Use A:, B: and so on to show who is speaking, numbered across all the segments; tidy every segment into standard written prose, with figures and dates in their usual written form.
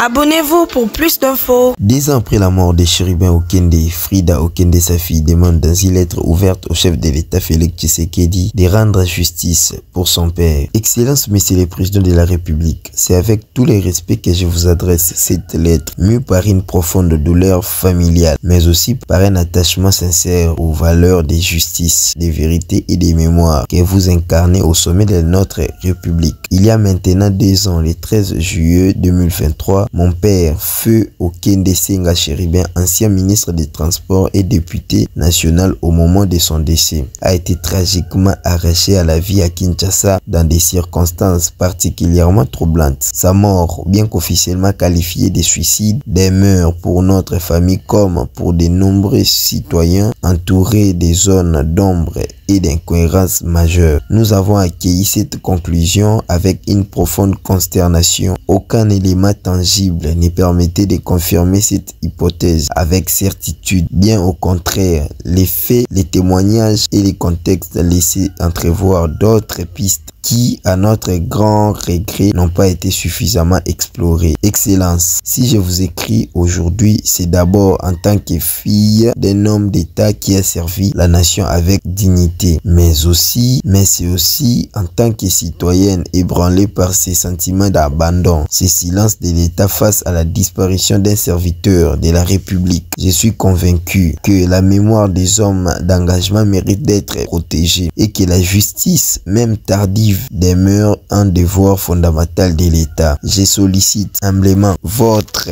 A: Abonnez-vous pour plus d'infos.
B: 10 ans après la mort de Chérubin Okende, Frida Okende, sa fille, demande dans une lettre ouverte au chef de l'État Félix Tshisekedi de rendre justice pour son père. Excellence, Monsieur le Président de la République, c'est avec tous les respects que je vous adresse cette lettre, mue par une profonde douleur familiale, mais aussi par un attachement sincère aux valeurs de justice, de vérité et de mémoire que vous incarnez au sommet de notre République. Il y a maintenant 2 ans, le 13 juillet 2023, mon père, Feu Okende Senga Chérubin, ancien ministre des Transports et député national au moment de son décès, a été tragiquement arraché à la vie à Kinshasa dans des circonstances particulièrement troublantes. Sa mort, bien qu'officiellement qualifiée de suicide, demeure pour notre famille comme pour de nombreux citoyens entourés des zones d'ombre et d'incohérences majeures. Nous avons accueilli cette conclusion avec une profonde consternation. Aucun élément tangible ne permettait de confirmer cette hypothèse avec certitude. Bien au contraire, les faits, les témoignages et les contextes laissaient entrevoir d'autres pistes qui, à notre grand regret, n'ont pas été suffisamment explorées. Excellence, si je vous écris aujourd'hui, c'est d'abord en tant que fille d'un homme d'État qui a servi la nation avec dignité, mais c'est aussi en tant que citoyenne ébranlée par ces sentiments d'abandon, ces silences de l'État face à la disparition d'un serviteur de la République. Je suis convaincu que la mémoire des hommes d'engagement mérite d'être protégée et que la justice, même tardive, demeure un devoir fondamental de l'État. Je sollicite humblement votre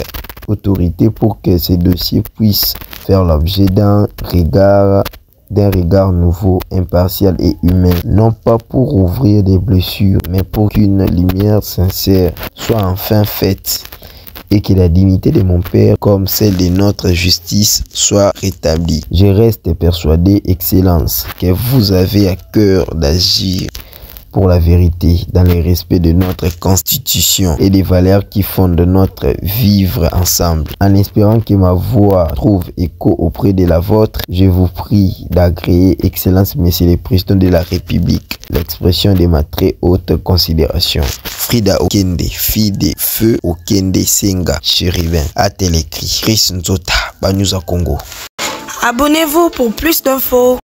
B: autorité pour que ces dossiers puissent faire l'objet d'un regard nouveau, impartial et humain, non pas pour ouvrir des blessures, mais pour qu'une lumière sincère soit enfin faite et que la dignité de mon père comme celle de notre justice soit rétablie. Je reste persuadé, Excellence, que vous avez à cœur d'agir pour la vérité, dans le respect de notre constitution et des valeurs qui fondent notre vivre ensemble. En espérant que ma voix trouve écho auprès de la vôtre, je vous prie d'agréer, Excellence, Monsieur le Président de la République, l'expression de ma très haute considération. Frida Okende, fille de Feu Okende Senga Chérubin, a-t-elle écrit. Chris Nzota, Banyuza Congo.
A: Abonnez-vous pour plus d'infos.